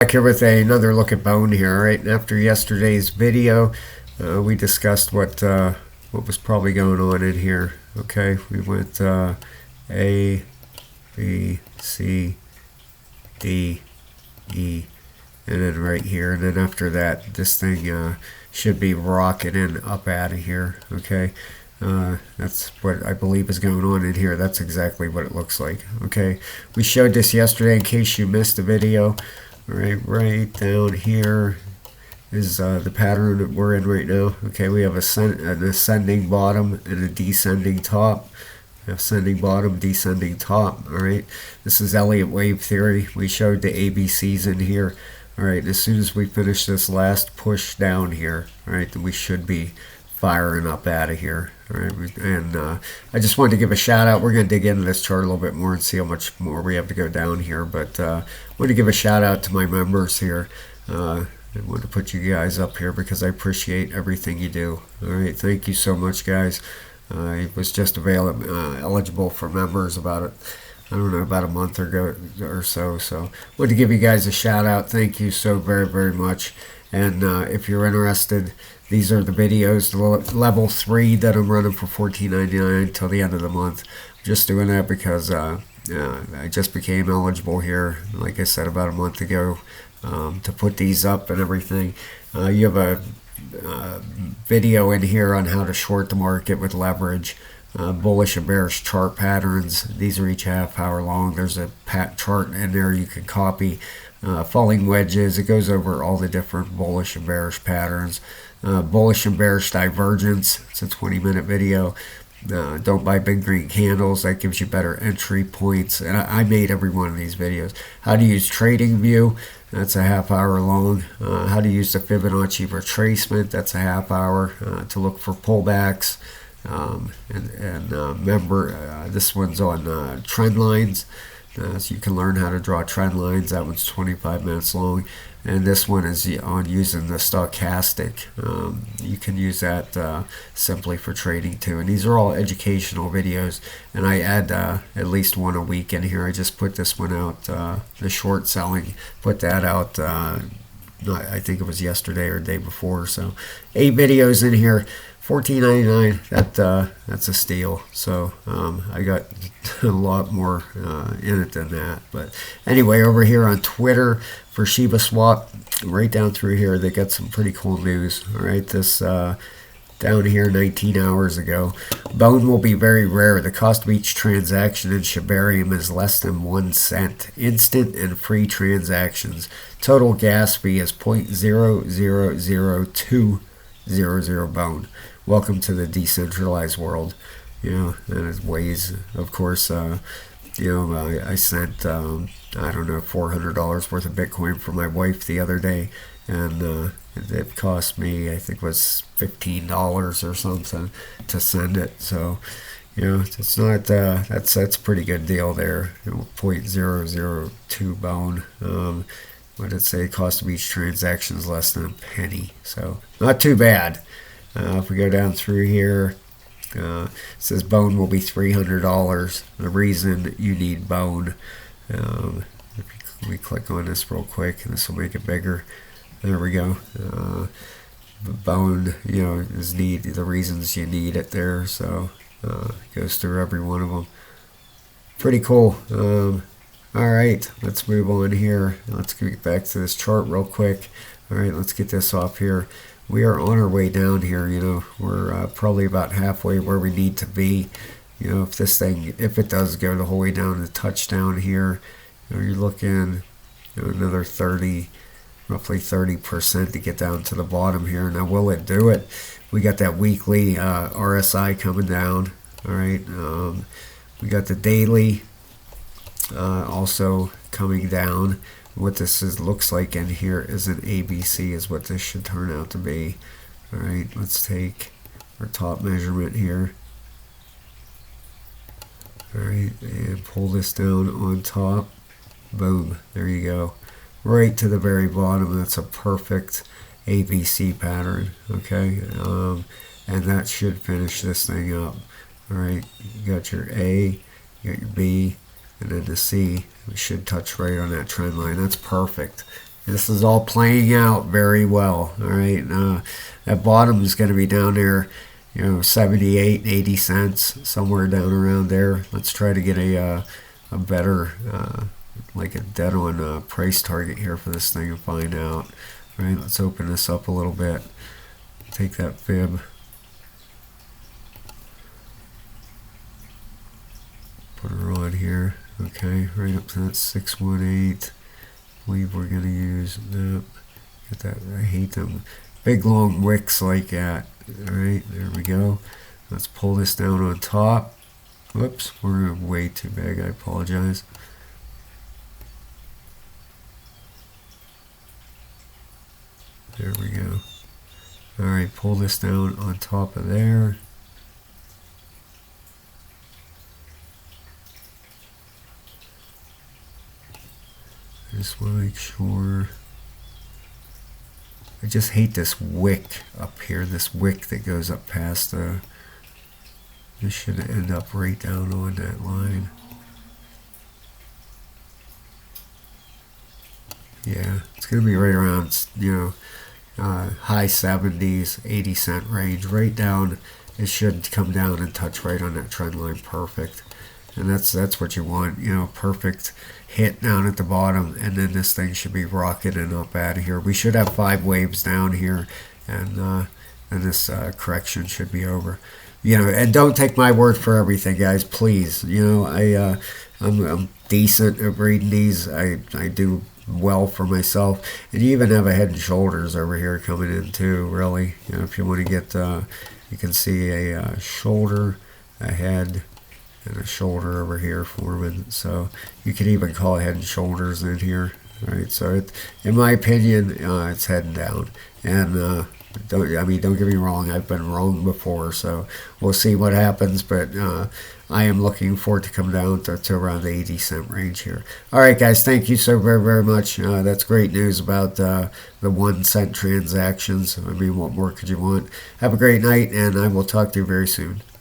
Back here with another look at bone here. Right, and after yesterday's video, we discussed what was probably going on in here. Okay, we went A, B, C, D, E, and then right here, and then after that, this thing should be rocketing up out of here. Okay, that's what I believe is going on in here. That's exactly what it looks like. Okay, we showed this yesterday in case you missed the video. Right down here is the pattern that we're in right now. Okay, we have an ascending bottom and a descending top. Ascending bottom, descending top. All right, this is Elliott wave theory. We showed the ABCs in here. All right, as soon as we finish this last push down here, all right, then we should be firing up out of here. All right, and I just wanted to give a shout out. We're going to dig into this chart a little bit more and see how much more we have to go down here. But I want to give a shout out to my members here. I want to put you guys up here because I appreciate everything you do. All right, thank you so much, guys. I was just eligible for members about I don't know, about a month ago or so. So I wanted to give you guys a shout out. Thank you so very, very much. And if you're interested, these are the videos, the level 3 that I'm running for $14.99 until the end of the month. I'm just doing that because I just became eligible here, like I said, about a month ago, to put these up and everything. You have a video in here on how to short the market with leverage. Bullish and bearish chart patterns. These are each half hour long. There's a chart in there you can copy. Falling wedges. It goes over all the different bullish and bearish patterns. Bullish and bearish divergence. It's a 20-minute video. Don't buy big green candles. That gives you better entry points. And I made every one of these videos. How to use Trading View. That's a half hour long. How to use the Fibonacci retracement. That's a half hour to look for pullbacks. Remember, this one's on trend lines. So you can learn how to draw trend lines. That one's 25 minutes long. And this one is on using the stochastic. You can use that simply for trading too. And these are all educational videos. And I add at least one a week in here. I just put this one out, the short selling, put that out. I think it was yesterday or the day before. So 8 videos in here. $14.99. That's a steal. So I got a lot more in it than that. But anyway, over here on Twitter for Shibaswap, right down through here, they got some pretty cool news. All right, this down here 19 hours ago, bone will be very rare. The cost of each transaction in Shibarium is less than 1 cent. Instant and free transactions. Total gas fee is 0.0000200 bone. Welcome to the decentralized world. And its ways, of course. I sent I don't know, $400 worth of Bitcoin for my wife the other day, and it cost me, I think it was $15 or something to send it. So it's not that's a pretty good deal there. 0.002 bone. What did it say? Cost of each transaction is less than a penny. So not too bad. If we go down through here, it says bone will be $300. The reason you need bone, if we click on this real quick, and this will make it bigger. There we go. Bone, is the reasons you need it there. So it goes through every one of them. Pretty cool. All right, let's move on here. Let's get back to this chart real quick. All right, let's get this off here. We are on our way down here. We're probably about halfway where we need to be. If it does go the whole way down to touchdown here, you're looking another roughly 30% to get down to the bottom here. Now, will it do it? We got that weekly RSI coming down. All right, we got the daily also coming down. What this looks like in here is an ABC is what this should turn out to be. All right, let's take our top measurement here. All right, and pull this down on top. Boom, there you go. Right to the very bottom. That's a perfect ABC pattern. Okay, and that should finish this thing up. All right, you got your A, you got your B, and then the C. We should touch right on that trend line. That's perfect. This is all playing out very well. All right, that bottom is going to be down there, 78, 80 cents, somewhere down around there. Let's try to get a better, like a dead on price target here for this thing and find out. All right, let's open this up a little bit. Take that fib. Put her on here. Okay, right up to that 618. I believe we're going to use that. Get that. I hate them big long wicks like that. Alright, there we go. Let's pull this down on top. Whoops, we're way too big. I apologize. There we go. Alright, pull this down on top of there. I just want to make sure. I just hate this wick up here, this wick that goes up past the. This should end up right down on that line. Yeah, it's going to be right around, high 70s, 80 cent range. Right down, it should come down and touch right on that trend line. Perfect. And that's what you want, perfect hit down at the bottom, and then this thing should be rocketing up out of here. We should have 5 waves down here, and this correction should be over. And don't take my word for everything, guys, please. I'm decent at reading these. I do well for myself, and you even have a head and shoulders over here coming in too, really. If you want to get, you can see a shoulder, a head, and a shoulder over here forming. So you could even call head and shoulders in here. Right, so in my opinion, it's heading down. And don't get me wrong, I've been wrong before, so we'll see what happens. But I am looking for it to come down to around the 80 cent range here. All right, guys, thank you so very, very much. That's great news about the 1 cent transactions. What more could you want? Have a great night, and I will talk to you very soon.